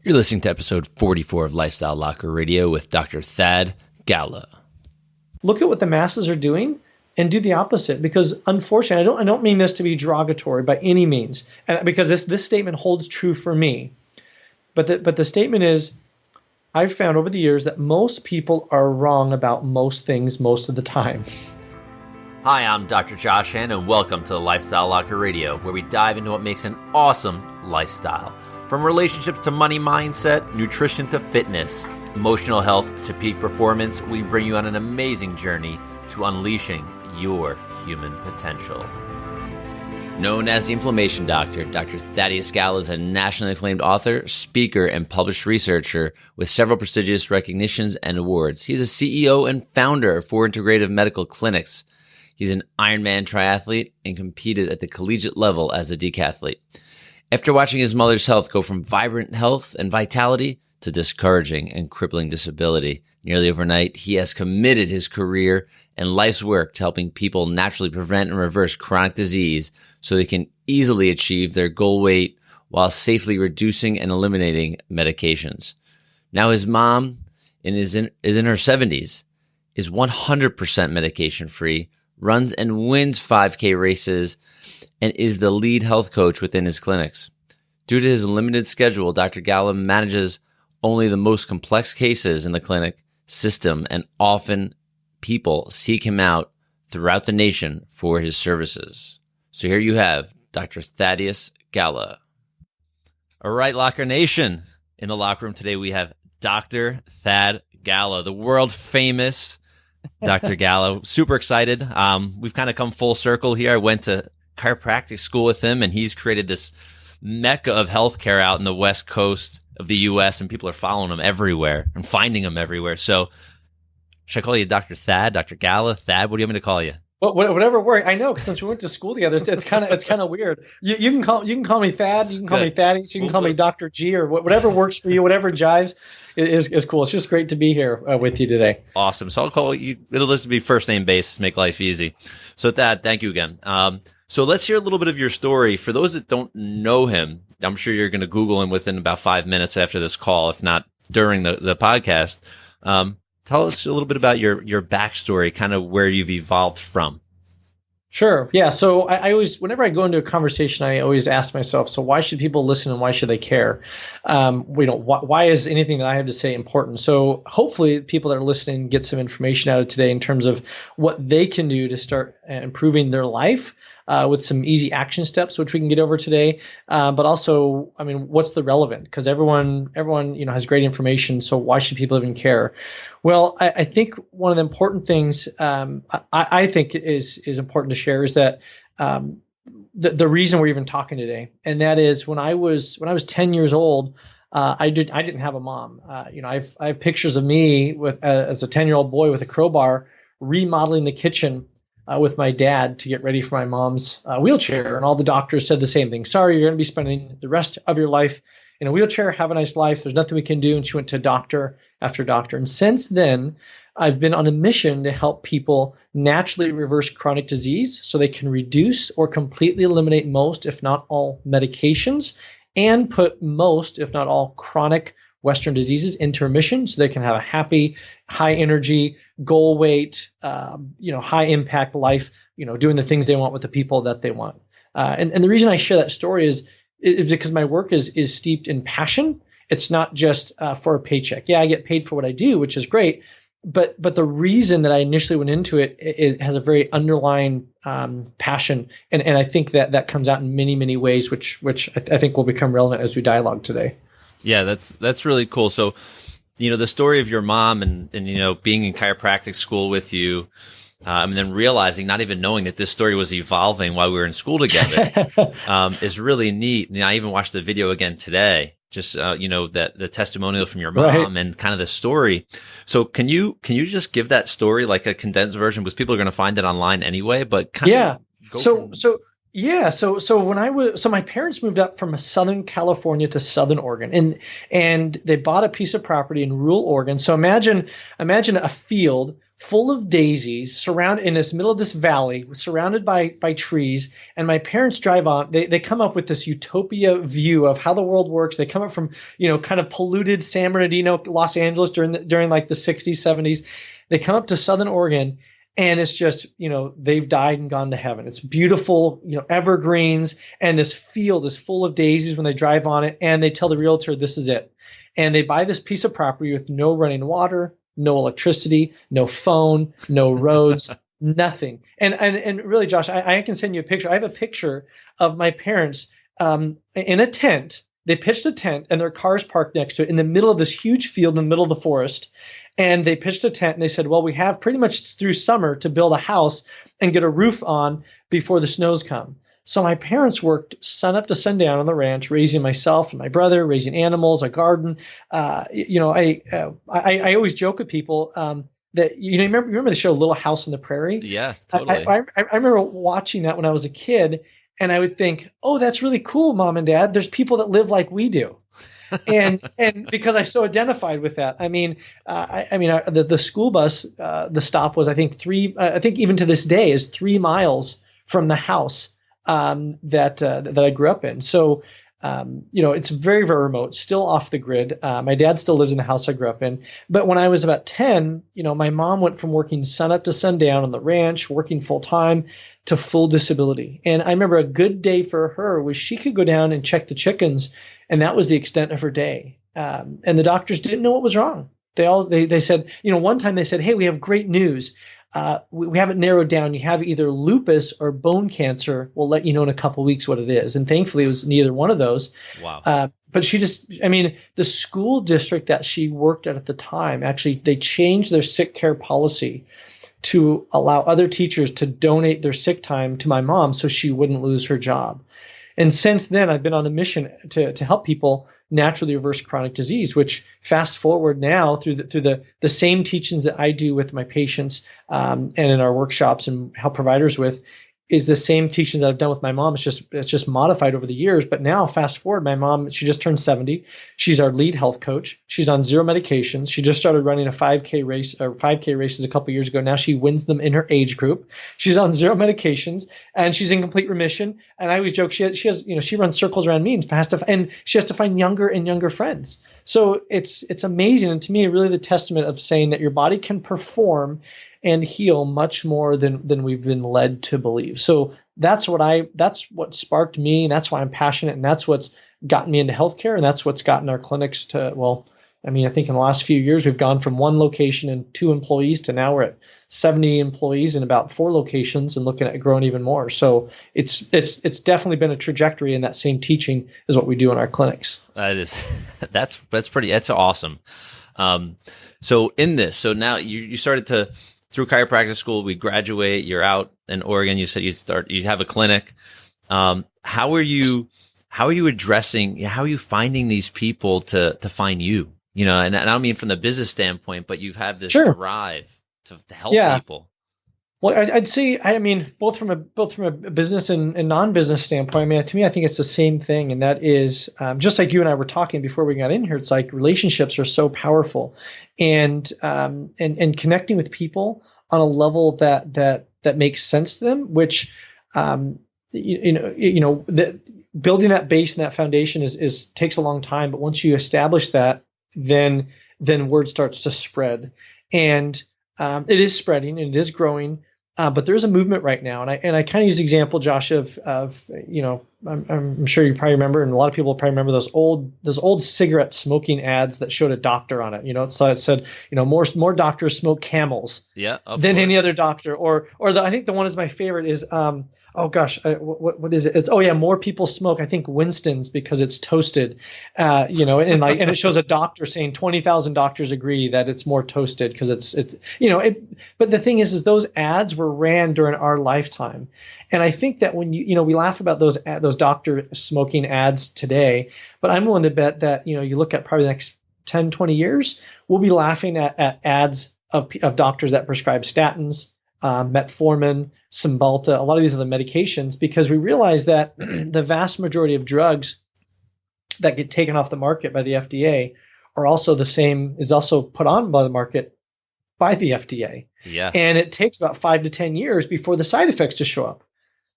You're listening to episode 44 of Lifestyle Locker Radio with Dr. Thad Gala. Look at what the masses are doing and do the opposite, because unfortunately, I don't mean this to be derogatory by any means, and because this statement holds true for me. But the statement is, I've found over the years that most people are wrong about most things most of the time. Hi, I'm Dr. Josh Hand, and welcome to the Lifestyle Locker Radio, where we dive into what makes an awesome lifestyle. From relationships to money mindset, nutrition to fitness, emotional health to peak performance, we bring you on an amazing journey to unleashing your human potential. Known as the Inflammation Doctor, Dr. Thaddeus Gala is a nationally acclaimed author, speaker, and published researcher with several prestigious recognitions and awards. He's a CEO and founder of 4 integrative medical clinics. He's an Ironman triathlete and competed at the collegiate level as a decathlete. After watching his mother's health go from vibrant health and vitality to discouraging and crippling disability, nearly overnight, he has committed his career and life's work to helping people naturally prevent and reverse chronic disease so they can easily achieve their goal weight while safely reducing and eliminating medications. Now his mom is in her 70s, is 100% medication-free, runs and wins 5K races, and is the lead health coach within his clinics. Due to his limited schedule, Dr. Gala manages only the most complex cases in the clinic system, and often people seek him out throughout the nation for his services. So here you have Dr. Thaddeus Gala. All right, Locker Nation. In the locker room today, we have Dr. Thad Gala, the world famous Dr. Gala. Super excited. We've kind of come full circle here. I went to chiropractic school with him, and he's created this mecca of healthcare out in the West Coast of the U.S., and people are following him everywhere and finding him everywhere. So should I call you Dr. Thad, Dr. Gala, Thad? What do you want me to call you? Well, whatever works. I know, because since we went to school together, it's kind of weird. You can call me Thad. You can call me Thaddeus. You can call me Dr. G, or whatever works for you. Whatever jives is cool. It's just great to be here with you today. Awesome. So I'll call you. It'll just be first name basis, make life easy. So Thad, thank you again. So let's hear a little bit of your story. For those that don't know him, I'm sure you're going to Google him within about 5 minutes after this call, if not during the podcast. Tell us a little bit about your backstory, kind of where you've evolved from. Sure. Yeah. So I always, whenever I go into a conversation, I always ask myself, so why should people listen and why should they care? Why is anything that I have to say important? So hopefully people that are listening get some information out of today in terms of what they can do to start improving their life. With some easy action steps, which we can get over today. But also, what's the relevant? Because everyone, has great information. So why should people even care? Well, I think one of the important things I think is important to share is that the reason we're even talking today, and that is when I was 10 years old, I didn't have a mom. I have pictures of me with as a 10-year-old boy with a crowbar remodeling the kitchen with my dad to get ready for my mom's wheelchair. And all the doctors said the same thing. Sorry, you're going to be spending the rest of your life in a wheelchair. Have a nice life. There's nothing we can do. And she went to doctor after doctor. And since then, I've been on a mission to help people naturally reverse chronic disease so they can reduce or completely eliminate most, if not all, medications, and put most, if not all, chronic Western diseases into remission so they can have a happy, high energy, goal weight, high impact life, doing the things they want with the people that they want. And the reason I share that story is because my work is steeped in passion. It's not just for a paycheck. Yeah, I get paid for what I do, which is great. But the reason that I initially went into it has a very underlying passion. And I think that comes out in many, many ways, which I think will become relevant as we dialogue today. Yeah, that's really cool. So, the story of your mom and being in chiropractic school with you, and then realizing, not even knowing that this story was evolving while we were in school together, is really neat. And I even watched the video again today, just, that the testimonial from your mom and kind of the story. So can you just give that story like a condensed version, because people are going to find it online anyway, but kind of go So my parents moved up from Southern California to Southern Oregon, and they bought a piece of property in rural Oregon. So imagine a field full of daisies, surrounded in this middle of this valley, surrounded by trees. And my parents drive on. They come up with this utopia view of how the world works. They come up from, kind of polluted San Bernardino, Los Angeles during like the 60s, 70s. They come up to Southern Oregon, and it's just, they've died and gone to heaven. It's beautiful, evergreens, and this field is full of daisies when they drive on it. And they tell the realtor, this is it. And they buy this piece of property with no running water, no electricity, no phone, no roads, nothing. And really, Josh, I can send you a picture. I have a picture of my parents in a tent. They pitched a tent and their cars parked next to it in the middle of this huge field in the middle of the forest. And they pitched a tent and they said, well, we have pretty much through summer to build a house and get a roof on before the snows come. So my parents worked sun up to sundown on the ranch, raising myself and my brother, raising animals, a garden. I always joke with people that, remember the show Little House on the Prairie? Yeah, totally. I remember watching that when I was a kid, and I would think, oh, that's really cool, Mom and Dad. There's people that live like we do. and because I so identified with that, the school bus, the stop was, I think even to this day is 3 miles from the house that I grew up in. So, it's very, very remote, still off the grid. My dad still lives in the house I grew up in. But when I was about 10, my mom went from working sun up to sundown on the ranch, working full time, to full disability. And I remember a good day for her was she could go down and check the chickens, and that was the extent of her day. And the doctors didn't know what was wrong. They said, one time they said, hey, we have great news. We have it narrowed down. You have either lupus or bone cancer. We'll let you know in a couple of weeks what it is. And thankfully, it was neither one of those. Wow. But the school district that she worked at the time, actually, they changed their sick care policy to allow other teachers to donate their sick time to my mom so she wouldn't lose her job. And since then, I've been on a mission to help people naturally reverse chronic disease, which fast forward now through the same teachings that I do with my patients and in our workshops and help providers with, is the same teaching that I've done with my mom. It's just modified over the years. But now fast forward, my mom, she just turned 70. She's our lead health coach. She's on 0 medications. She just started running a 5K races a couple years ago. Now she wins them in her age group. She's on 0 medications and she's in complete remission. And I always joke, she has, she runs circles around me and she has to find younger and younger friends. So it's amazing. And to me, really the testament of saying that your body can perform and heal much more than we've been led to believe. So that's what sparked me, and that's why I'm passionate, and that's what's gotten me into healthcare, and that's what's gotten our clinics to, I think in the last few years we've gone from 1 location and 2 employees to now we're at 70 employees in about 4 locations and looking at growing even more. So it's definitely been a trajectory, and that same teaching is what we do in our clinics. That's awesome. So now you started to, through chiropractic school, we graduate, you're out in Oregon, you said you have a clinic. How are you addressing, how are you finding these people to find you? And I don't mean from the business standpoint, but you have this drive to help people. Well, I'd say, both from a business and non-business standpoint, to me, I think it's the same thing. And that is, just like you and I were talking before we got in here, it's like relationships are so powerful, and connecting with people on a level that makes sense to them, which, building that base and that foundation is takes a long time. But once you establish that, then word starts to spread, and it is spreading and it is growing. But there is a movement right now, and I kind of use the example, Josh, of I'm sure you probably remember, and a lot of people probably remember those old cigarette smoking ads that showed a doctor on it. So it said, more doctors smoke Camels than any other doctor, or I think the one is my favorite is what is it? It's more people smoke, I think, Winston's because it's toasted, and it shows a doctor saying 20,000 doctors agree that it's more toasted because it's but the thing is those ads were ran during our lifetime, and I think that when we laugh about those doctor smoking ads today, but I'm willing to bet that you look at probably the next 10, 20 years, we'll be laughing at ads of doctors that prescribe statins, metformin, Cymbalta, a lot of these other medications, because we realize that the vast majority of drugs that get taken off the market by the FDA are also also put on by the market by the FDA. Yeah. And it takes about 5 to 10 years before the side effects to show up.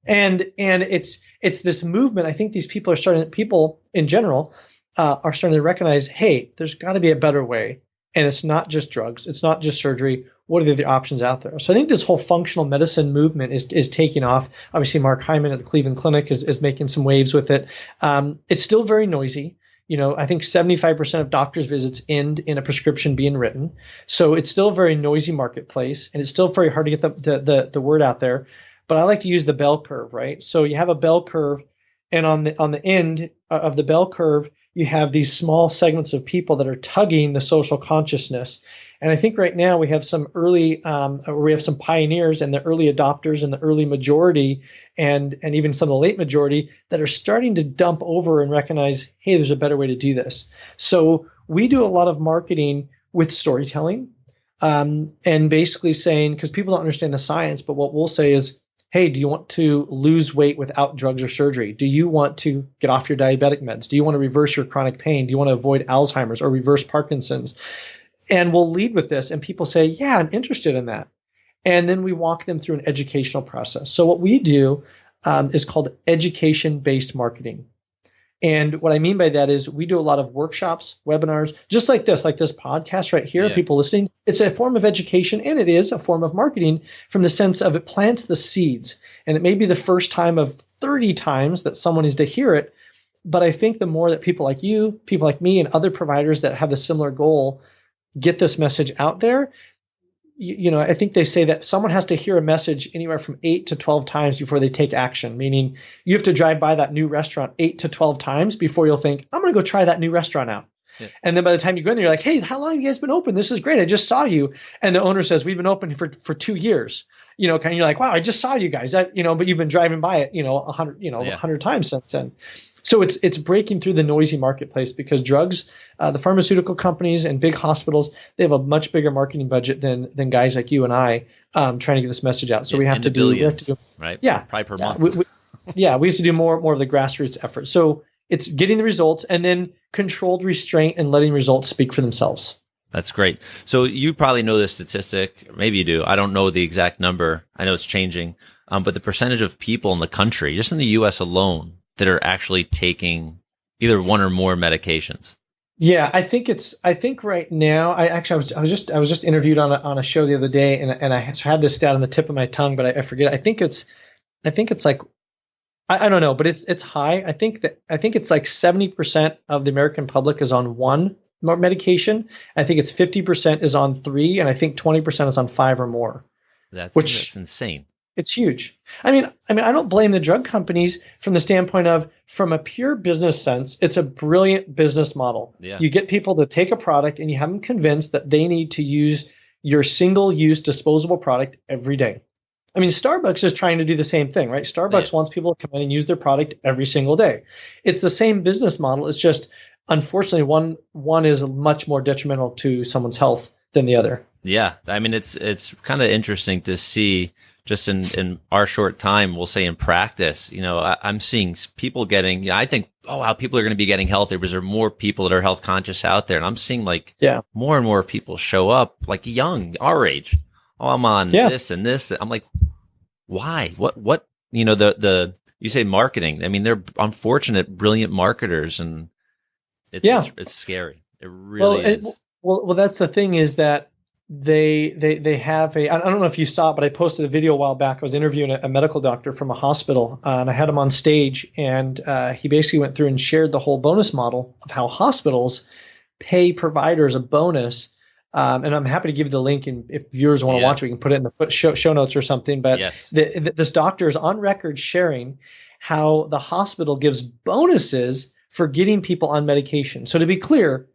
And it's this movement. I think these people in general are starting to recognize, hey, there's got to be a better way. And it's not just drugs. It's not just surgery. What are the other options out there? So I think this whole functional medicine movement is taking off. Obviously, Mark Hyman at the Cleveland Clinic is making some waves with it. It's still very noisy. I think 75% of doctors' visits end in a prescription being written. So it's still a very noisy marketplace, and it's still very hard to get the word out there. But I like to use the bell curve, right? So you have a bell curve, and on the end of the bell curve, you have these small segments of people that are tugging the social consciousness. And I think right now we have some some pioneers and the early adopters and the early majority and even some of the late majority that are starting to dump over and recognize, hey, there's a better way to do this. So we do a lot of marketing with storytelling and basically saying, because people don't understand the science, but what we'll say is, hey, do you want to lose weight without drugs or surgery? Do you want to get off your diabetic meds? Do you want to reverse your chronic pain? Do you want to avoid Alzheimer's or reverse Parkinson's? And we'll lead with this, and people say, yeah, I'm interested in that. And then we walk them through an educational process. So what we do is called education-based marketing. And what I mean by that is we do a lot of workshops, webinars, just like this podcast right here, people listening. It's a form of education, and it is a form of marketing from the sense of it plants the seeds. And it may be the first time of 30 times that someone is to hear it. But I think the more that people like you, people like me, and other providers that have a similar goal get this message out there, I think they say that someone has to hear a message anywhere from 8 to 12 times before they take action, meaning you have to drive by that new restaurant 8 to 12 times before you'll think, I'm going to go try that new restaurant out. Yeah. And then by the time you go in there, you're like, hey, how long have you guys been open? This is great. I just saw you. And the owner says, we've been open for 2 years. Kind of, you're like, wow, I just saw you guys. But you've been driving by it, 100 times since then. So it's breaking through the noisy marketplace because drugs, the pharmaceutical companies and big hospitals, they have a much bigger marketing budget than guys like you and I trying to get this message out. So we have to do right? Yeah, probably per month. We have to do more of the grassroots effort. So it's getting the results and then controlled restraint and letting results speak for themselves. That's great. So you probably know this statistic. Maybe you do. I don't know the exact number. I know it's changing. But the percentage of people in the country, just in the U.S. alone, that are actually taking either one or more medications. Yeah, I think right now, I was just interviewed on a show the other day, and I had this stat on the tip of my tongue, but I forget. I think it's like, I don't know, but it's high. I think it's like 70% of the American public is on one medication. I think it's 50% is on 3, and I think 20% is on 5 or more. That's insane. It's huge. I mean, I don't blame the drug companies from the standpoint of, from a pure business sense, it's a brilliant business model. Yeah. You get people to take a product and you have them convinced that they need to use your single-use disposable product every day. I mean, Starbucks is trying to do the same thing, right? Starbucks wants people to come in and use their product every single day. It's the same business model. It's just, unfortunately, one is much more detrimental to someone's health than the other. Yeah. I mean, it's kind of interesting to see just in our short time, we'll say in practice, I'm seeing people getting, I think, oh, wow, people are going to be getting healthier because there are more people that are health conscious out there. And I'm seeing more and more people show up like young, our age. Oh, I'm on this and this. I'm like, why? What, you say marketing. I mean, they're unfortunate, brilliant marketers, and it's scary. It really is. Well, that's the thing is that they have I don't know if you saw it, but I posted a video a while back. I was interviewing a medical doctor from a hospital, and I had him on stage, and he basically went through and shared the whole bonus model of how hospitals pay providers a bonus. And I'm happy to give you the link, and if viewers want to watch it, we can put it in the show notes or something. But this doctor is on record sharing how the hospital gives bonuses for getting people on medication. So to be clear,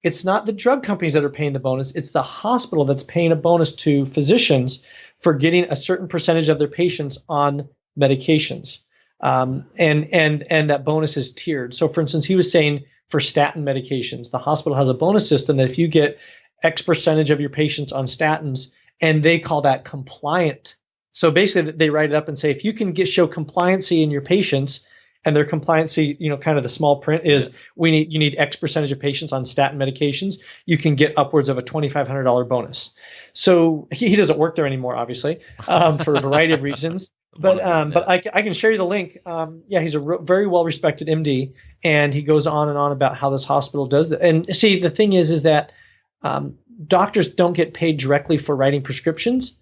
it's not the drug companies that are paying the bonus. It's the hospital that's paying a bonus to physicians for getting a certain percentage of their patients on medications. And that bonus is tiered. So for instance, he was saying for statin medications, the hospital has a bonus system that if you get X percentage of your patients on statins, and they call that compliant. So basically they write it up and say, if you can show compliancy in your patients and their compliancy, kind of the small print is you need X percentage of patients on statin medications. You can get upwards of a $2,500 bonus. So he doesn't work there anymore, obviously, for a variety of reasons. But I can share you the link. He's a very well respected MD, and he goes on and on about how this hospital does that. And see, the thing is that doctors don't get paid directly for writing prescriptions,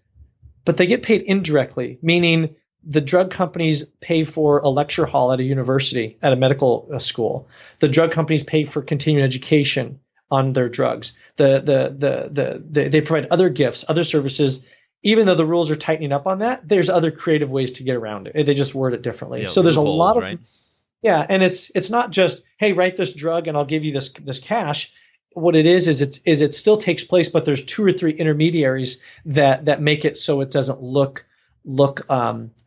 but they get paid indirectly, meaning the drug companies pay for a lecture hall at a university, at a medical school. The drug companies pay for continuing education on their drugs. They provide other gifts, other services. Even though the rules are tightening up on that, there's other creative ways to get around it. They just word it differently. So there's a lot of, right? And it's not just, hey, write this drug and I'll give you this cash. What it is it still takes place, but there's 2 or 3 intermediaries that make it so it doesn't look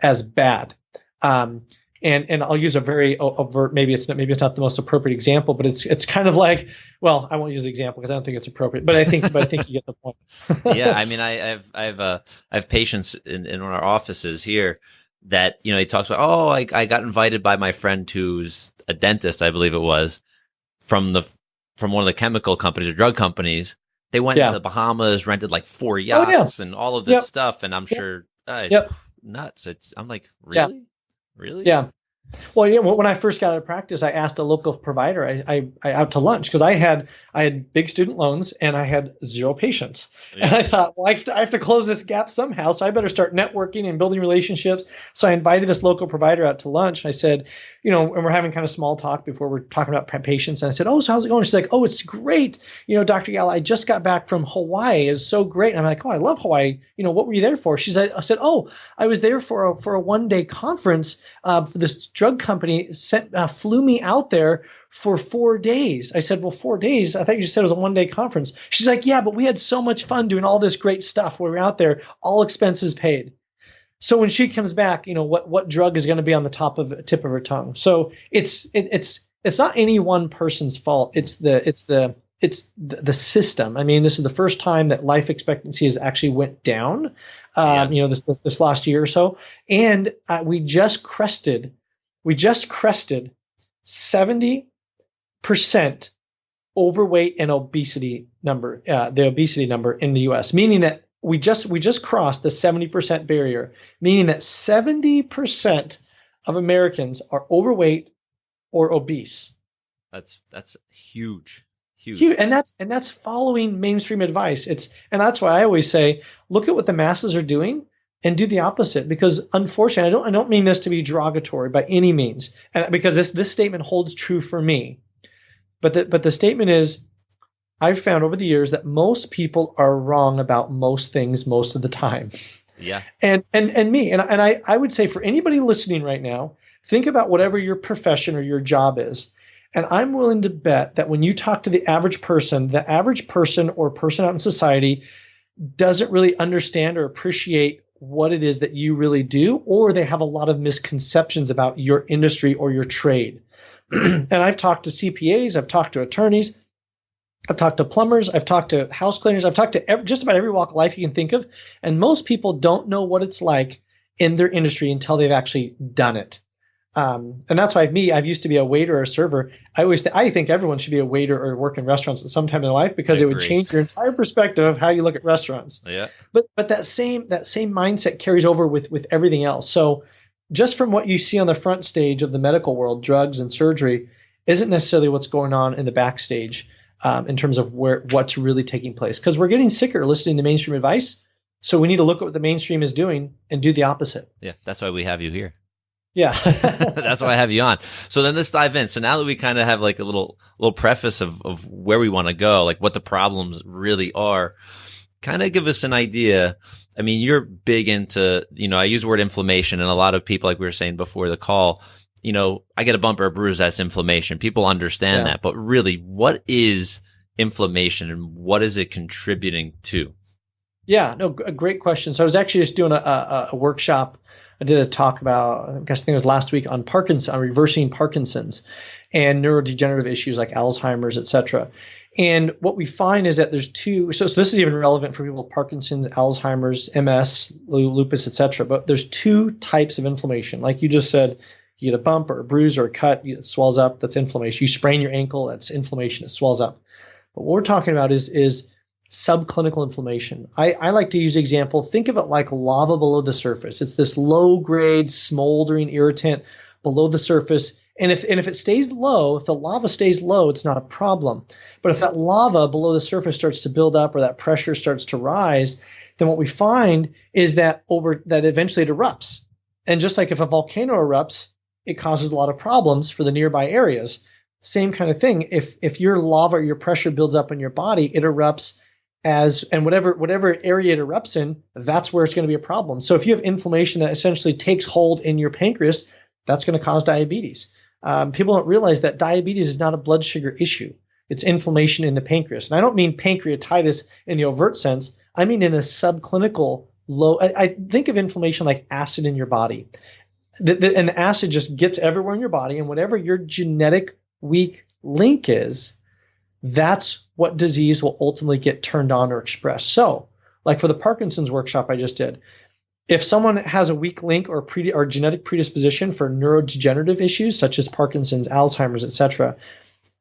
as bad. And I'll use a very overt, maybe it's not the most appropriate example, but it's kind of like, well, I won't use the example because I don't think it's appropriate, but I think you get the point. Yeah, I mean, I have patients in one of our offices here that, he talks about, oh, I got invited by my friend who's a dentist, I believe it was, from one of the chemical companies or drug companies. They went to the Bahamas, rented like 4 yachts and all of this stuff, and I'm sure it's nuts. I'm like, really? Really? Yeah. Well, when I first got out of practice, I asked a local provider, I out to lunch, because I had big student loans and I had 0 patients. Yeah. And I thought, well, I have to close this gap somehow, so I better start networking and building relationships. So I invited this local provider out to lunch. And I said, and we're having kind of small talk before we're talking about patients. And I said, oh, so how's it going? She's like, oh, it's great. Dr. Gala, I just got back from Hawaii. It's so great. And I'm like, oh, I love Hawaii. What were you there for? I said, oh, I was there for a 1-day conference. For this drug company flew me out there for 4 days. I said, well, 4 days? I thought you just said it was a 1-day conference. She's like, yeah, but we had so much fun doing all this great stuff when we were out there, all expenses paid. So when she comes back, what drug is going to be on the tip of her tongue? So it's not any one person's fault. It's the system. I mean, this is the first time that life expectancy has actually went down. This last year or so, and we just crested 70% overweight and obesity number, the obesity number in the U.S., meaning that we just crossed the 70% barrier, meaning that 70% of Americans are overweight or obese. That's huge. Huge. And that's following mainstream advice. And that's why I always say, look at what the masses are doing and do the opposite. Because unfortunately, I don't mean this to be derogatory by any means, and because this statement holds true for me. But the statement is, I've found over the years that most people are wrong about most things most of the time. Yeah. And I would say, for anybody listening right now, think about whatever your profession or your job is. And I'm willing to bet that when you talk to the average person or person out in society doesn't really understand or appreciate what it is that you really do, or they have a lot of misconceptions about your industry or your trade. And I've talked to CPAs, I've talked to attorneys, I've talked to plumbers, I've talked to house cleaners, I've talked to just about every walk of life you can think of. And most people don't know what it's like in their industry until they've actually done it. And that's why I've used to be a waiter or a server. I think everyone should be a waiter or work in restaurants at some time in their life, because it would change your entire perspective of how you look at restaurants. Yeah. But that same mindset carries over with everything else. So just from what you see on the front stage of the medical world, drugs and surgery, isn't necessarily what's going on in the backstage in terms of what's really taking place. Because we're getting sicker listening to mainstream advice. So we need to look at what the mainstream is doing and do the opposite. Yeah, that's why we have you here. Yeah. That's why I have you on. So then let's dive in. So now that we kind of have like a little preface of where we want to go, like what the problems really are, kind of give us an idea. I mean, you're big into, I use the word inflammation, and a lot of people, like we were saying before the call, I get a bump or a bruise, that's inflammation. People understand that, but really, what is inflammation and what is it contributing to? Yeah, no, a great question. So I was actually just doing a workshop. I did a talk about, I think it was last week, on reversing Parkinson's and neurodegenerative issues like Alzheimer's, et cetera. And what we find is that there's two, so this is even relevant for people with Parkinson's, Alzheimer's, MS, lupus, et cetera. But there's two types of inflammation. Like you just said, You get a bump or a bruise or a cut, it swells up, that's inflammation. You sprain your ankle, that's inflammation, it swells up. But what we're talking about is subclinical inflammation. I like to use the example, think of it like lava below the surface. It's this low-grade, smoldering irritant below the surface. And if it stays low, if the lava stays low, it's not a problem. But if that lava below the surface starts to build up or that pressure starts to rise, then what we find is that eventually it erupts. And just like if a volcano erupts, it causes a lot of problems for the nearby areas. Same kind of thing. If your lava or your pressure builds up in your body, it erupts and whatever area it erupts in, that's where it's going to be a problem. So if you have inflammation that essentially takes hold in your pancreas, that's going to cause diabetes. People don't realize that diabetes is not a blood sugar issue. It's inflammation in the pancreas. And I don't mean pancreatitis in the overt sense. I mean in a subclinical low. I think of inflammation like acid in your body. And the acid just gets everywhere in your body. And whatever your genetic weak link is, that's what disease will ultimately get turned on or expressed. So, like for the Parkinson's workshop I just did, if someone has a weak link or genetic predisposition for neurodegenerative issues such as Parkinson's, Alzheimer's, etc.,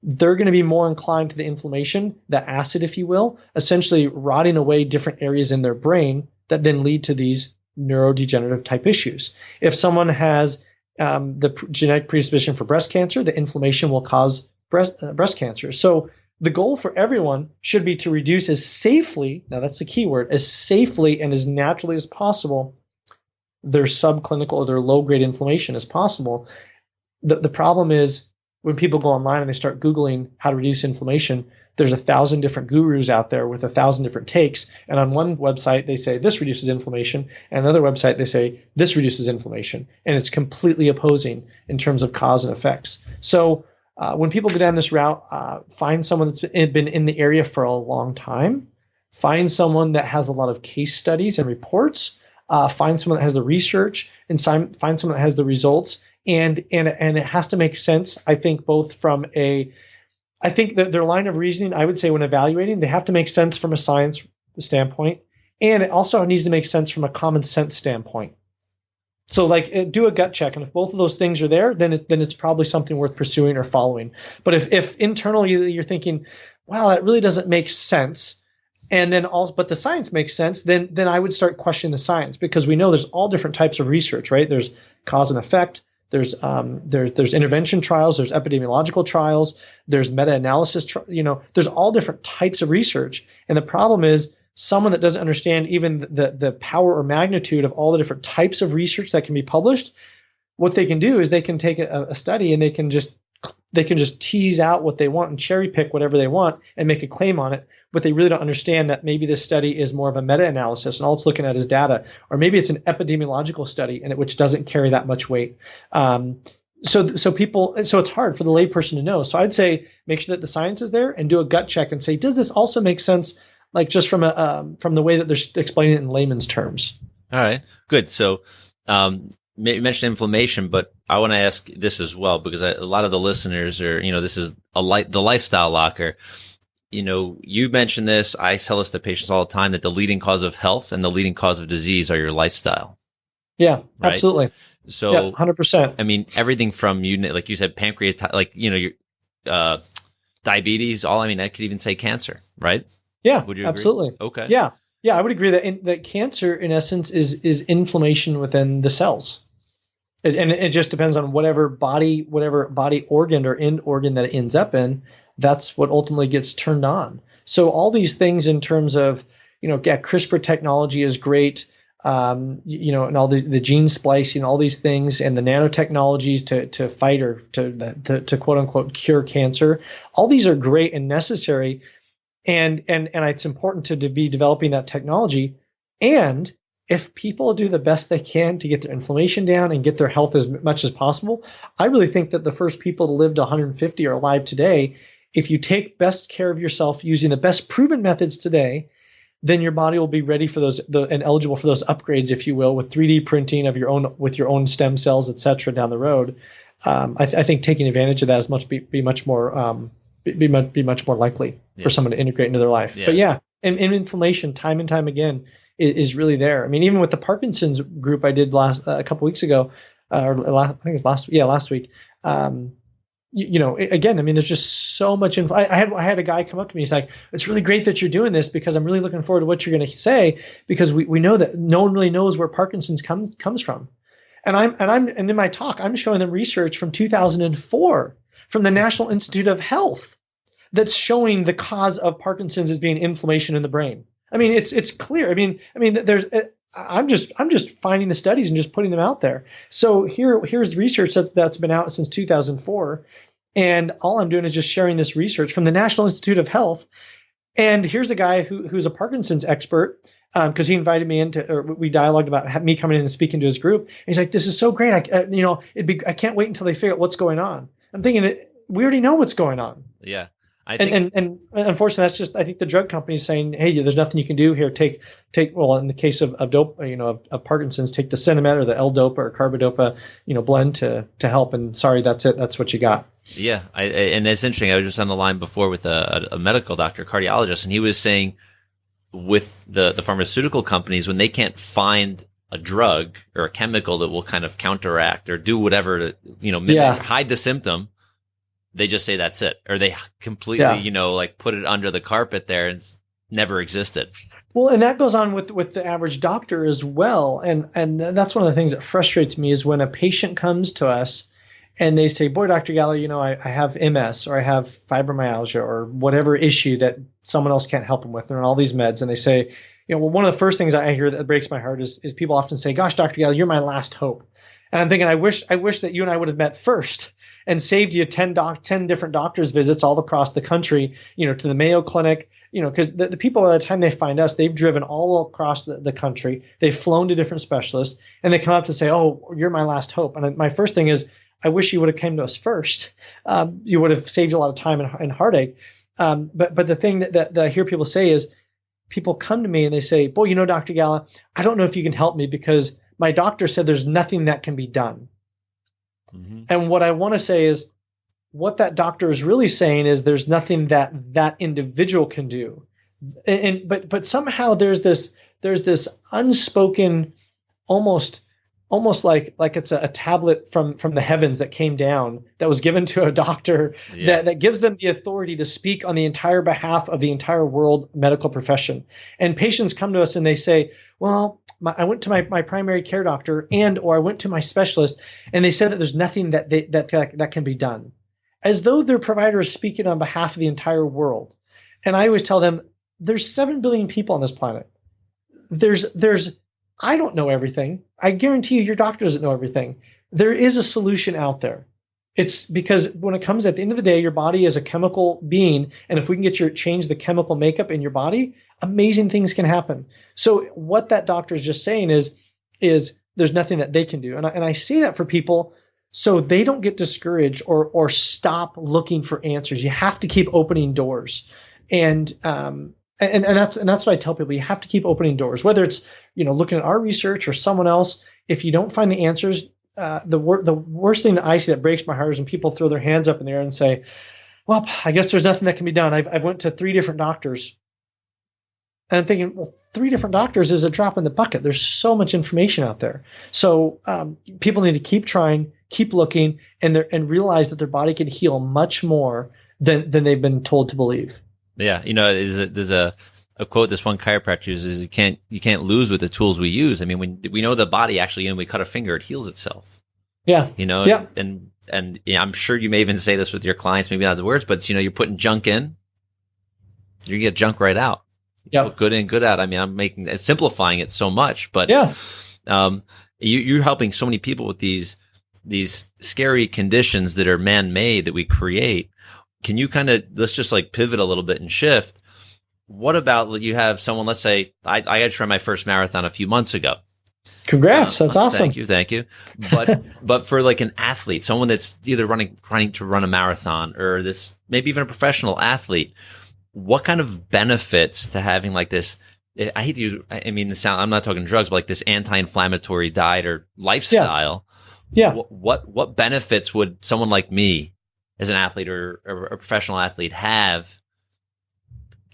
they're going to be more inclined to the inflammation, the acid, if you will, essentially rotting away different areas in their brain that then lead to these neurodegenerative type issues. If someone has the genetic predisposition for breast cancer, the inflammation will cause breast cancer. So the goal for everyone should be to reduce as safely, now that's the key word, as safely and as naturally as possible, their subclinical or their low-grade inflammation as possible. The problem is when people go online and they start Googling how to reduce inflammation, there's 1,000 different gurus out there with 1,000 different takes. And on one website, they say this reduces inflammation. And another website, they say this reduces inflammation. And it's completely opposing in terms of cause and effects. So when people go down this route, find someone that's been in the area for a long time. Find someone that has a lot of case studies and reports. Find someone that has the research and find someone that has the results. And it has to make sense, I think, both from I think that their line of reasoning, I would say when evaluating, they have to make sense from a science standpoint. And it also needs to make sense from a common sense standpoint. So like do a gut check. And if both of those things are there, then it's probably something worth pursuing or following. But if internally you're thinking, wow, that really doesn't make sense, and then but the science makes sense, then I would start questioning the science, because we know there's all different types of research, right? There's cause and effect. There's intervention trials, there's epidemiological trials, there's meta-analysis, there's all different types of research. And the problem is someone that doesn't understand even the power or magnitude of all the different types of research that can be published, what they can do is they can take a study and they can just tease out what they want and cherry pick whatever they want and make a claim on it. But they really don't understand that maybe this study is more of a meta-analysis and all it's looking at is data, or maybe it's an epidemiological study which doesn't carry that much weight. So it's hard for the layperson to know. So I'd say make sure that the science is there and do a gut check and say, does this also make sense? Like just from the way that they're explaining it in layman's terms. All right, good. So you mentioned inflammation, but I want to ask this as well, because a lot of the listeners are, this is the lifestyle locker. You mentioned this. I tell this to patients all the time that the leading cause of health and the leading cause of disease are your lifestyle. Yeah, right? Absolutely. So, yeah, 100%. I mean, everything from like you said, pancreatitis, your diabetes. I could even say cancer, right? Yeah, would you absolutely. Agree? Okay. Yeah, I would agree that cancer, in essence, is inflammation within the cells. And it just depends on whatever body organ or end organ that it ends up in. That's what ultimately gets turned on. So all these things in terms of, CRISPR technology is great, and all the gene splicing, all these things, and the nanotechnologies to fight or to quote unquote cure cancer. All these are great and necessary, and it's important to be developing that technology. And if people do the best they can to get their inflammation down and get their health as much as possible, I really think that the first people to live to 150 are alive today. If you take best care of yourself using the best proven methods today, then your body will be ready for those and eligible for those upgrades, if you will, with 3D printing of your own stem cells, et cetera, down the road. I think taking advantage of that is be much more likely for someone to integrate into their life. Yeah. But yeah, and inflammation, time and time again, is really there. I mean, even with the Parkinson's group I did a couple weeks ago, I think it's last week. Again, I mean, there's just so much. I had a guy come up to me. He's like, "It's really great that you're doing this because I'm really looking forward to what you're going to say because we know that no one really knows where Parkinson's comes from." And in my talk, I'm showing them research from 2004 from the National Institute of Health that's showing the cause of Parkinson's as being inflammation in the brain. I mean, it's clear. I mean, I'm just finding the studies and just putting them out there. So here's research that's been out since 2004, and all I'm doing is just sharing this research from the National Institute of Health. And here's a guy who's a Parkinson's expert because he invited me we dialogued about me coming in and speaking to his group. And he's like, "This is so great. I can't wait until they figure out what's going on." I'm thinking, we already know what's going on. Yeah. And unfortunately, that's just, I think the drug company's saying, "Hey, there's nothing you can do here. Well, in the case of dope, of Parkinson's, take the Cinemet or the L-Dopa or carbidopa, blend to help. And sorry, that's it. That's what you got." Yeah. And it's interesting. I was just on the line before with a medical doctor, a cardiologist, and he was saying with the pharmaceutical companies, when they can't find a drug or a chemical that will kind of counteract or do whatever to, hide the symptom, they just say that's it, or they completely, put it under the carpet there and it's never existed. Well, and that goes on with the average doctor as well. And that's one of the things that frustrates me is when a patient comes to us and they say, "Boy, Dr. Gala, I have MS or I have fibromyalgia or whatever issue that someone else can't help them with. They're on all these meds." And they say, one of the first things I hear that breaks my heart is people often say, "Gosh, Dr. Gala, you're my last hope." And I'm thinking, I wish that you and I would have met first and saved you 10 different doctors visits all across the country, to the Mayo Clinic, because the people by the time they find us, they've driven all across the country. They've flown to different specialists and they come up to say, "Oh, you're my last hope." And my first thing is, I wish you would have come to us first. You would have saved you a lot of time and heartache. But the thing that I hear people say is people come to me and they say, "Boy, Dr. Gala, I don't know if you can help me because my doctor said there's nothing that can be done." Mm-hmm. And what I want to say is what that doctor is really saying is there's nothing that individual can do. But somehow there's this unspoken, almost like it's a tablet from the heavens that came down that was given to a doctor that gives them the authority to speak on the entire behalf of the entire world medical profession. And patients come to us and they say, "Well, I went to my primary care doctor or I went to my specialist and they said that there's nothing that can be done," as though their provider is speaking on behalf of the entire world. And I always tell them, there's 7 billion people on this planet. I don't know everything. I guarantee you your doctor doesn't know everything. There is a solution out there. It's because when it comes at the end of the day, your body is a chemical being. And if we can change the chemical makeup in your body, amazing things can happen. So what that doctor is just saying is there's nothing that they can do. And I say that for people so they don't get discouraged or stop looking for answers. You have to keep opening doors. And that's what I tell people. You have to keep opening doors, whether it's, looking at our research or someone else. If you don't find the answers, the worst thing that I see that breaks my heart is when people throw their hands up in the air and say, "Well, I guess there's nothing that can be done. I've went to 3 different doctors." And I'm thinking, well, 3 different doctors is a drop in the bucket. There's so much information out there. So people need to keep trying, keep looking, and realize that their body can heal much more than they've been told to believe. Yeah, there's a quote this one chiropractor uses: "You can't lose with the tools we use." I mean, when we know the body actually, when we cut a finger, it heals itself. Yeah, Yeah. And I'm sure you may even say this with your clients, maybe not the words, but you're putting junk in, you get junk right out. Yeah, put good in, good out. I mean, I'm simplifying it so much, but you're helping so many people with these scary conditions that are man-made that we create. Can you let's just pivot a little bit and shift? What about you have someone, let's say I got to try my first marathon a few months ago. Congrats. That's awesome. Thank you. But for an athlete, someone that's either trying to run a marathon or this, maybe even a professional athlete, what kind of benefits to having this, I hate to use, I'm not talking drugs, but this anti-inflammatory diet or lifestyle. Yeah. What benefits would someone like me as an athlete or a professional athlete have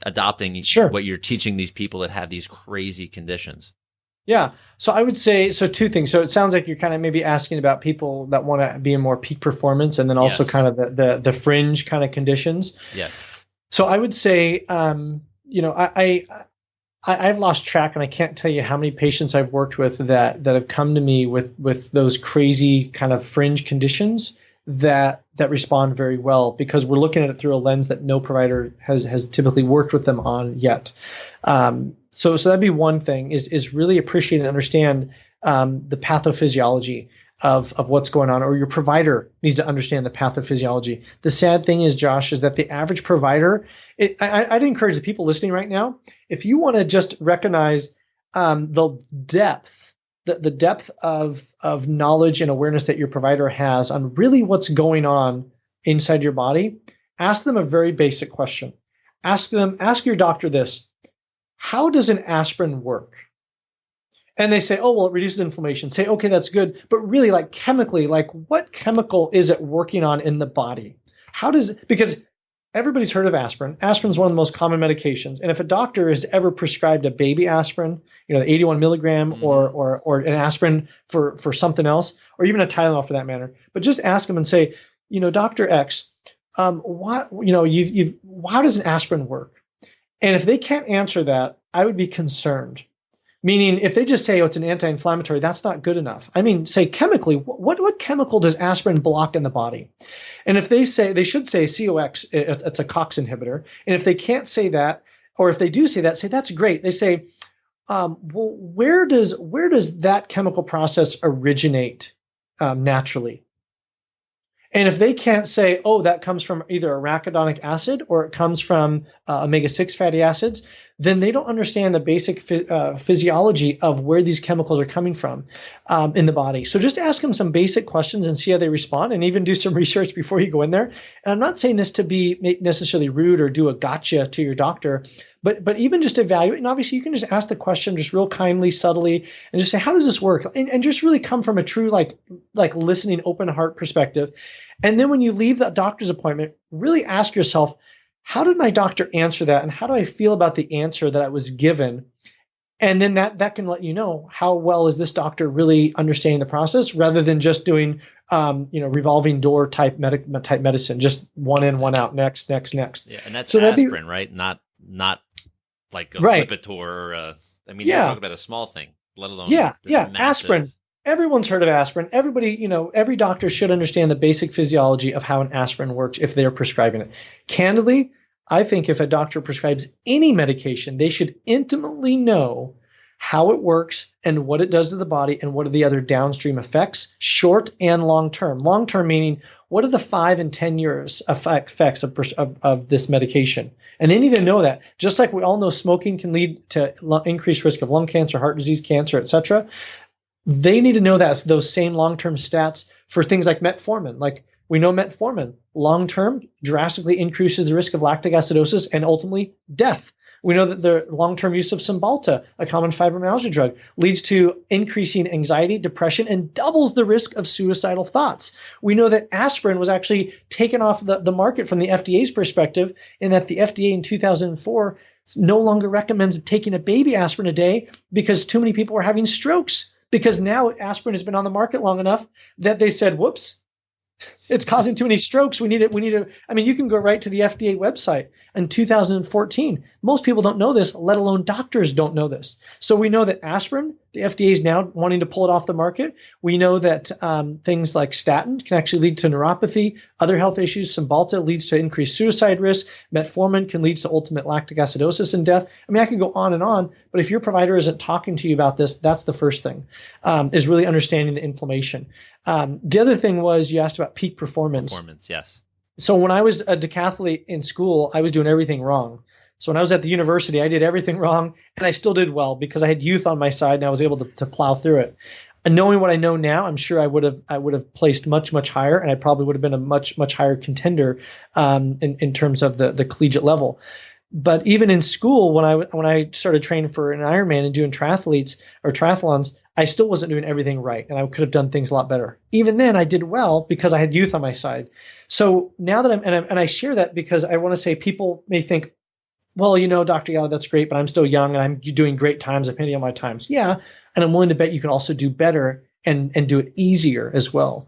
adopting what you're teaching these people that have these crazy conditions? Yeah. So I would say, so two things. So it sounds like you're kind of maybe asking about people that want to be in more peak performance, and then also Yes. kind of the fringe kind of conditions. Yes. So I would say, I've lost track, and I can't tell you how many patients I've worked with that have come to me with those crazy kind of fringe conditions that respond very well, because we're looking at it through a lens that no provider has typically worked with them on yet. So that'd be one thing, is really appreciate and understand the pathophysiology of what's going on, or your provider needs to understand the pathophysiology. The sad thing is, Josh, is that the average provider, I'd encourage the people listening right now, if you want to just recognize the depth of knowledge and awareness that your provider has on really what's going on inside your body, ask them a very basic question. Ask your doctor this: how does an aspirin work? And they say, oh, well, it reduces inflammation. Say, okay, that's good. But really, like chemically, like what chemical is it working on in the body? Because everybody's heard of aspirin. Aspirin is one of the most common medications. And if a doctor has ever prescribed a baby aspirin, the 81 milligram or an aspirin for something else, or even a Tylenol for that matter, but just ask them and say, Dr. X, how does an aspirin work? And if they can't answer that, I would be concerned. Meaning, if they just say, oh, it's an anti-inflammatory, that's not good enough. I mean, say chemically, what chemical does aspirin block in the body? And if they should say COX, it's a COX inhibitor. And if they can't say that, or if they do say that, say that's great. They say, well, where does that chemical process originate naturally? And if they can't say, oh, that comes from either arachidonic acid or it comes from omega-6 fatty acids, then they don't understand the basic physiology of where these chemicals are coming from in the body. So just ask them some basic questions and see how they respond, and even do some research before you go in there. And I'm not saying this to be necessarily rude or do a gotcha to your doctor, but even just evaluate. And obviously you can just ask the question just real kindly, subtly, and just say, how does this work? And just really come from a true like listening, open heart perspective. And then when you leave that doctor's appointment, really ask yourself, how did my doctor answer that? And how do I feel about the answer that I was given? And then that can let you know how well is this doctor really understanding the process, rather than just doing revolving door type medicine, just one in, one out, next. Yeah, and that's aspirin, right? Not like a Lipitor or you're talking about a small thing, let alone massive... aspirin. Everyone's heard of aspirin. Everybody, every doctor should understand the basic physiology of how an aspirin works if they're prescribing it. Candidly, I think if a doctor prescribes any medication, they should intimately know how it works and what it does to the body and what are the other downstream effects, short and long term. Long term meaning, what are the 5 and 10 years effects of this medication? And they need to know that. Just like we all know smoking can lead to increased risk of lung cancer, heart disease, cancer, etc. They need to know that those same long-term stats for things like metformin. Like we know metformin long-term drastically increases the risk of lactic acidosis and ultimately death. We know that the long-term use of Cymbalta, a common fibromyalgia drug, leads to increasing anxiety, depression, and doubles the risk of suicidal thoughts. We know that aspirin was actually taken off the market from the FDA's perspective, in that the FDA in 2004 no longer recommends taking a baby aspirin a day because too many people were having strokes. Because now aspirin has been on the market long enough that they said, whoops, it's causing too many strokes. We need to, I mean, you can go right to the FDA website in 2014. Most people don't know this, let alone doctors don't know this. So we know that aspirin, the FDA is now wanting to pull it off the market. We know that things like statin can actually lead to neuropathy, other health issues. Cymbalta leads to increased suicide risk. Metformin can lead to ultimate lactic acidosis and death. I mean, I could go on, but if your provider isn't talking to you about this, that's the first thing, is really understanding the inflammation. The other thing was, you asked about peak performance. Performance, yes. So when I was a decathlete in school, I was doing everything wrong. So when I was at the university, I did everything wrong, and I still did well because I had youth on my side and I was able to plow through it. And knowing what I know now, I'm sure I would have placed much higher, and I probably would have been a much higher contender in terms of the collegiate level. But even in school, when I started training for an Ironman and doing triathlons, I still wasn't doing everything right, and I could have done things a lot better. Even then, I did well because I had youth on my side. So now that I share that because I want to say, people may think, well, Dr. Gala, that's great, but I'm still young and I'm doing great times. I'm hitting all my times. Yeah, And I'm willing to bet you can also do better and do it easier as well.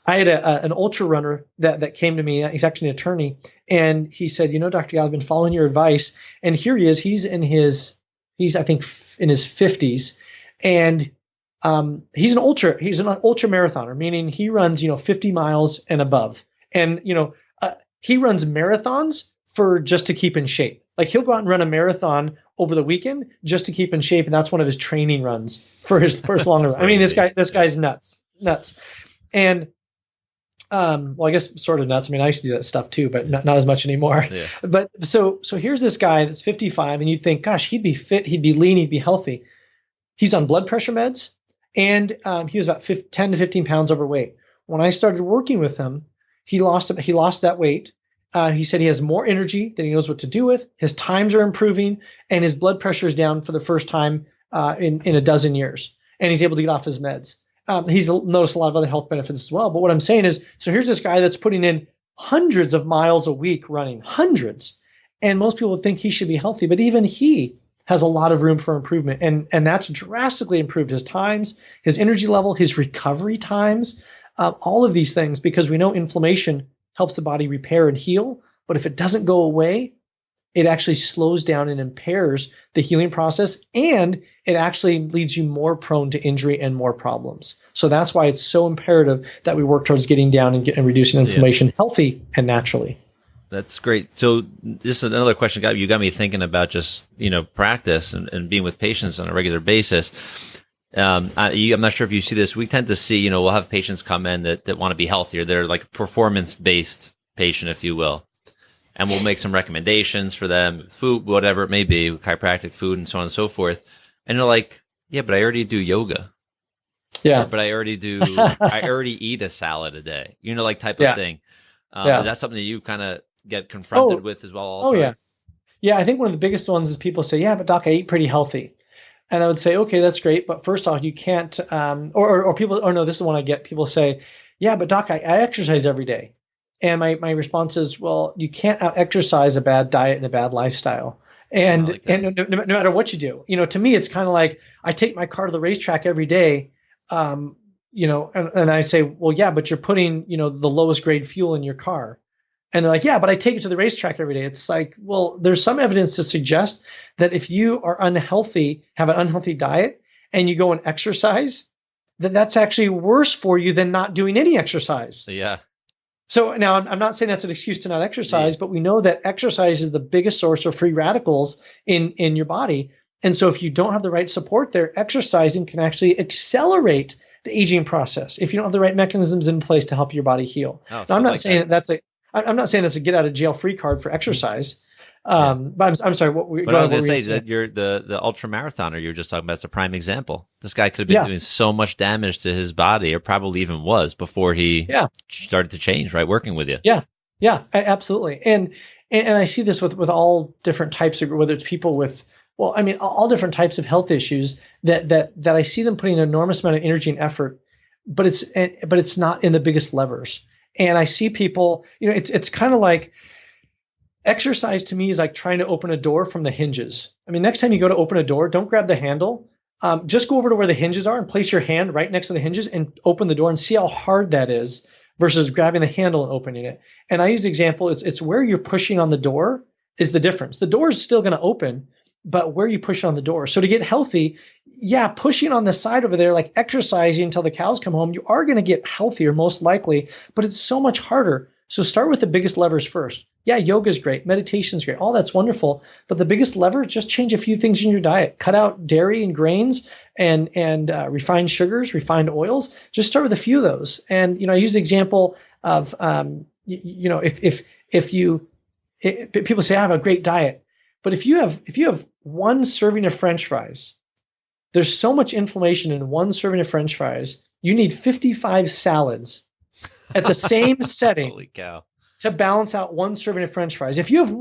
I had an ultra runner that came to me. He's actually an attorney, and he said, Dr. Gala, I've been following your advice, and here he is. He's I think in his 50s, and he's an ultra marathoner, meaning he runs 50 miles and above, and he runs marathons just to keep in shape. Like he'll go out and run a marathon over the weekend just to keep in shape, and that's one of his training runs for his first long run. I mean, this guy's nuts, and well, I guess sort of nuts. I mean, I used to do that stuff too, but not as much anymore. Yeah. But so here's this guy that's 55, and you think, gosh, he'd be fit, he'd be lean, he'd be healthy. He's on blood pressure meds, and he was about 10 to 15 pounds overweight. When I started working with him, he lost that weight. He said he has more energy than he knows what to do with. His times are improving, and his blood pressure is down for the first time in a dozen years, and he's able to get off his meds. He's noticed a lot of other health benefits as well. But what I'm saying is, so here's this guy that's putting in hundreds of miles a week running, hundreds. And most people think he should be healthy, but even he has a lot of room for improvement. And that's drastically improved his times, his energy level, his recovery times, all of these things, because we know inflammation helps the body repair and heal. But if it doesn't go away, it actually slows down and impairs the healing process, and it actually leaves you more prone to injury and more problems. So that's why it's so imperative that we work towards getting down and reducing inflammation healthy and naturally. That's great. So just another question you got me thinking about just, practice and being with patients on a regular basis. I'm not sure if you see this. We tend to see, we'll have patients come in that want to be healthier. They're like performance-based patient, if you will. And we'll make some recommendations for them, food, whatever it may be, chiropractic, food, and so on and so forth. And they're like, yeah, but I already do yoga. Yeah. But I already eat a salad a day, type of thing. Is that something that you kind of get confronted with as well all the time? Yeah. I think one of the biggest ones is people say, yeah, but doc, I eat pretty healthy. And I would say, okay, that's great. But first off, you can't, this is the one I get. People say, yeah, but doc, I exercise every day. And my response is, well, you can't out-exercise a bad diet and a bad lifestyle. And no matter what you do, to me, it's kind of like I take my car to the racetrack every day, and I say, well, yeah, but you're putting, the lowest grade fuel in your car. And they're like, yeah, but I take it to the racetrack every day. It's like, well, there's some evidence to suggest that if you are unhealthy, have an unhealthy diet, and you go and exercise, that's actually worse for you than not doing any exercise. Yeah. So now I'm not saying that's an excuse to not exercise, but we know that exercise is the biggest source of free radicals in your body. And so if you don't have the right support there, exercising can actually accelerate the aging process if you don't have the right mechanisms in place to help your body heal. Now, I'm not saying that's a get out of jail free card for exercise. But I'm sorry. What I was going to say is that you're the ultramarathoner you were just talking about. It's a prime example. This guy could have been doing so much damage to his body, or probably even was before he started to change. Right, working with you. Yeah, absolutely. And I see this with all different types of, whether it's people with, all different types of health issues that I see them putting an enormous amount of energy and effort, but it's not in the biggest levers. And I see people, it's kind of like. Exercise to me is like trying to open a door from the hinges. Next time you go to open a door, don't grab the handle. Just go over to where the hinges are and place your hand right next to the hinges and open the door and see how hard that is versus grabbing the handle and opening it. And I use the example, it's where you're pushing on the door is the difference. The door is still going to open, but where you push on the door. So to get healthy, pushing on the side over there, like exercising until the cows come home, you are going to get healthier most likely, but it's so much harder. So start with the biggest levers first. Yeah, yoga is great. Meditation is great. All that's wonderful. But the biggest lever, just change a few things in your diet. Cut out dairy and grains and refined sugars, refined oils. Just start with a few of those. And, I use the example of, if people say, I have a great diet. But if you have one serving of French fries, there's so much inflammation in one serving of French fries, you need 55 salads at the same setting. Holy cow. To balance out one serving of French fries. If you have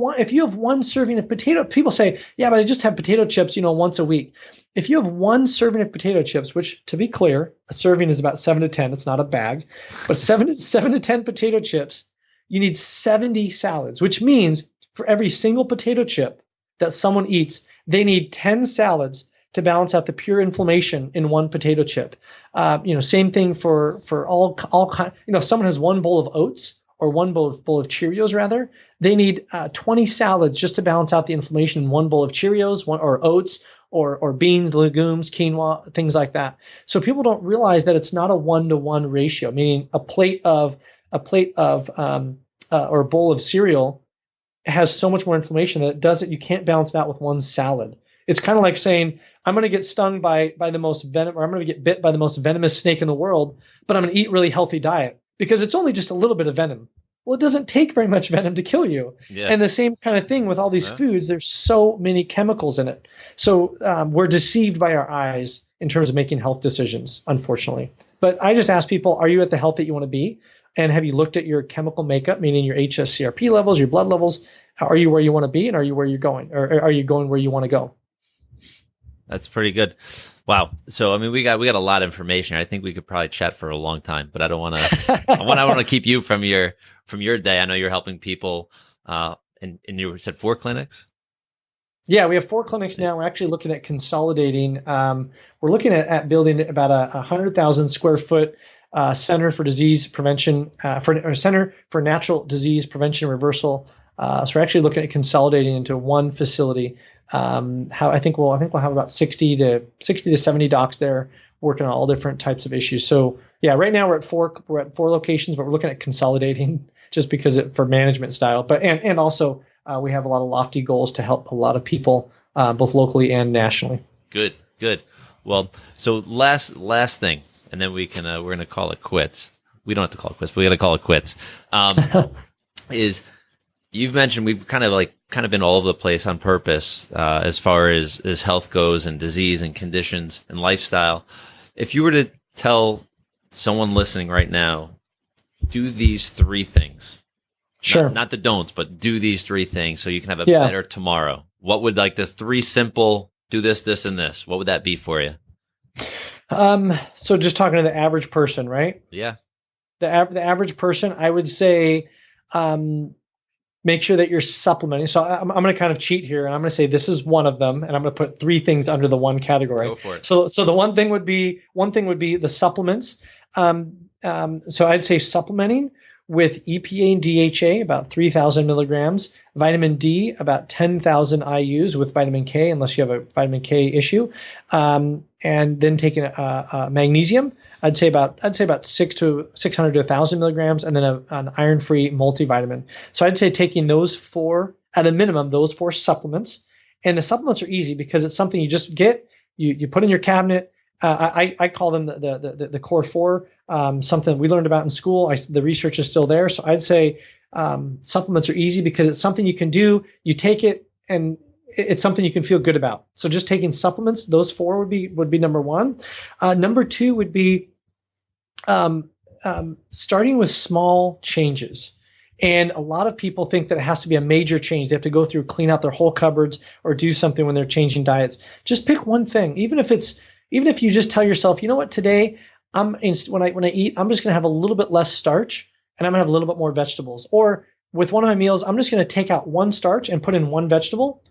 one serving of potato, people say, yeah, but I just have potato chips, once a week. If you have one serving of potato chips, which to be clear, a serving is about 7 to 10, it's not a bag, but 7 to 10 potato chips, you need 70 salads, which means for every single potato chip that someone eats, they need 10 salads to balance out the pure inflammation in one potato chip. Same thing for all kind. If someone has one bowl of oats or one bowl of Cheerios, rather, they need 20 salads just to balance out the inflammation in one bowl of Cheerios, or oats, or beans, legumes, quinoa, things like that. So people don't realize that it's not a 1-to-1 ratio, meaning a plate of or a bowl of cereal has so much more inflammation that you can't balance it out with one salad. It's kind of like saying, I'm going to get stung by the most venom, or I'm going to get bit by the most venomous snake in the world, but I'm going to eat really healthy diet because it's only just a little bit of venom. Well, it doesn't take very much venom to kill you. Yeah. And the same kind of thing with all these foods. There's so many chemicals in it. So we're deceived by our eyes in terms of making health decisions, unfortunately. But I just ask people, are you at the health that you want to be? And have you looked at your chemical makeup, meaning your HSCRP levels, your blood levels? Are you where you want to be, and are you where you're going? Or are you going where you want to go? That's pretty good. Wow. So, I mean, we got a lot of information. I think we could probably chat for a long time, but I don't want to, I want to keep you from your day. I know you're helping people, and you said 4 clinics? Yeah, we have 4 clinics now. We're actually looking at consolidating. We're looking at building about a 100,000 square foot center for disease prevention, or center for natural disease prevention and reversal. So we're actually looking at consolidating into one facility. I think we'll have about 60 to 70 docs there working on all different types of issues. So yeah, right now we're at 4 locations, but we're looking at consolidating just because for management style. But and also we have a lot of lofty goals to help a lot of people both locally and nationally. Good. Well, so last thing, and then we can we're gonna call it quits. We don't have to call it quits, but we got to call it quits. Is you've mentioned we've kind of been all over the place on purpose as far as health goes, and disease and conditions and lifestyle. If you were to tell someone listening right now, do these 3 things. Sure. Not the don'ts, but do these 3 things so you can have a better tomorrow. What would the 3 simple, do this, this, and this, what would that be for you? So just talking to the average person, right? Yeah. The average person, I would say, make sure that you're supplementing. So I'm going to kind of cheat here, and I'm going to say this is one of them, and I'm going to put 3 things under the one category. Go for it. So the one thing would be the supplements. So I'd say supplementing with EPA and DHA, about 3,000 milligrams, vitamin D, about 10,000 IUs with vitamin K, unless you have a vitamin K issue, and then taking magnesium. I'd say about 600 to 1,000 milligrams, and then an iron-free multivitamin. So I'd say taking those 4 at a minimum, those 4 supplements, and the supplements are easy because it's something you just get, you put in your cabinet. I call them the core 4, something we learned about in school. The research is still there. So I'd say supplements are easy because it's something you can do. You take it, and it's something you can feel good about. So just taking supplements, those 4 would be number 1. Number 2 would be starting with small changes. And a lot of people think that it has to be a major change. They have to go through, clean out their whole cupboards, or do something when they're changing diets. Just pick one thing, even if you just tell yourself, you know what, today when I eat, I'm just going to have a little bit less starch, and I'm going to have a little bit more vegetables. Or with one of my meals, I'm just going to take out 1 starch and put in 1 vegetable.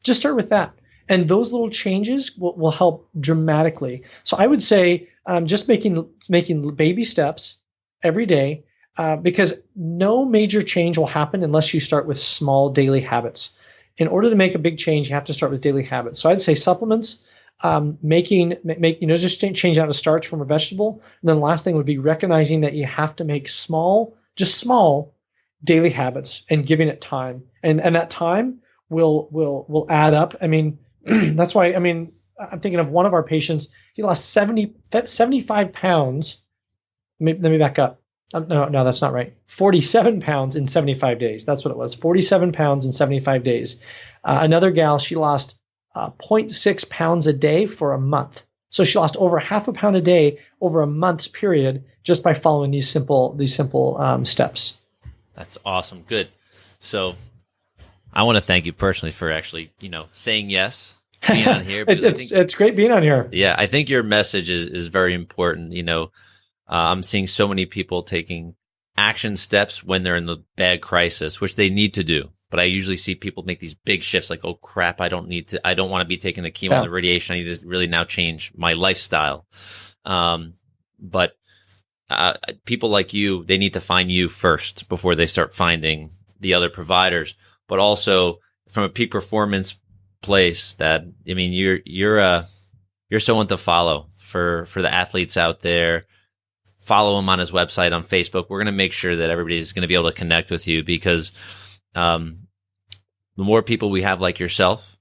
Just start with that. And those little changes will help dramatically. So I would say just making baby steps every day, because no major change will happen unless you start with small daily habits. In order to make a big change, you have to start with daily habits. So I'd say supplements, just changing out a starch from a vegetable. And then the last thing would be recognizing that you have to make small daily habits and giving it time. And that time will add up. I mean, that's why, I'm thinking of one of our patients. He lost 75 pounds. Let me back up. No, that's not right. 47 pounds in 75 days. That's what it was. 47 pounds in 75 days. Another gal, she lost 0.6 pounds a day for a month. So she lost over half a pound a day over a month's period just by following these simple steps. That's awesome. Good. So I want to thank you personally for actually, saying yes, being on here. It's great being on here. Yeah, I think your message is very important. I'm seeing so many people taking action steps when they're in the bad crisis, which they need to do. But I usually see people make these big shifts like, oh crap, I don't want to be taking the chemo and the radiation. I need to really now change my lifestyle. But people like you, they need to find you first before they start finding the other providers. But also from a peak performance place, that, I mean, you're someone to follow for the athletes out there. Follow him on his website, on Facebook. We're going to make sure that everybody's going to be able to connect with you, because the more people we have like yourself,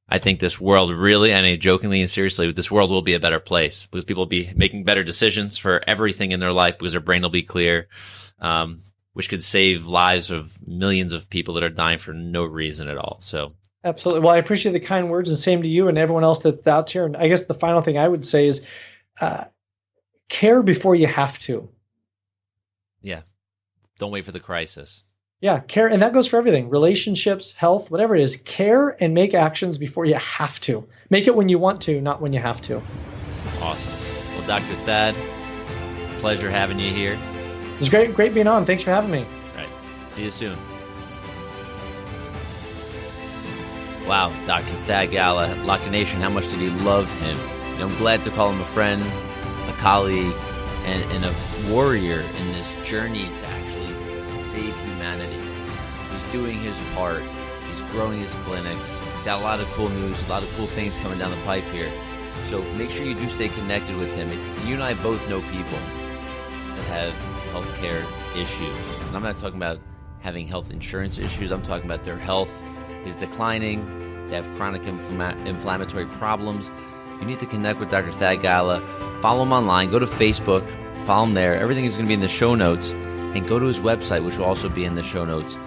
I think this world really, and I jokingly and seriously, this world will be a better place, because people will be making better decisions for everything in their life, because their brain will be clear, which could save lives of millions of people that are dying for no reason at all. So, absolutely. Well, I appreciate the kind words, and same to you and everyone else that's out here. And I guess the final thing I would say is care before you have to. Yeah. Don't wait for the crisis. Yeah, care. And that goes for everything. Relationships, health, whatever it is. Care and make actions before you have to. Make it when you want to, not when you have to. Awesome. Well, Dr. Thad, pleasure having you here. It was great being on. Thanks for having me. All right. See you soon. Wow, Dr. Thad Gala, Locker Nation, how much did he love him? You know, I'm glad to call him a friend, a colleague, and a warrior in this journey to actually save humanity. He's doing his part. He's growing his clinics. He's got a lot of cool news, a lot of cool things coming down the pipe here. So make sure you do stay connected with him. You and I both know people that have healthcare issues. And I'm not talking about having health insurance issues. I'm talking about their health is declining. They have chronic inflammatory problems. You need to connect with Dr. Thad Gala. Follow him online. Go to Facebook. Follow him there. Everything is going to be in the show notes. And go to his website, which will also be in the show notes.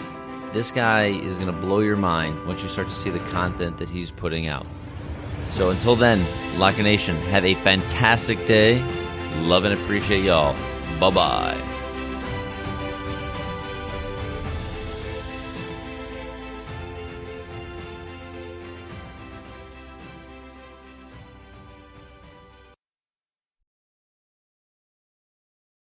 This guy is going to blow your mind once you start to see the content that he's putting out. So until then, Locker Nation, have a fantastic day. Love and appreciate y'all. Bye-bye.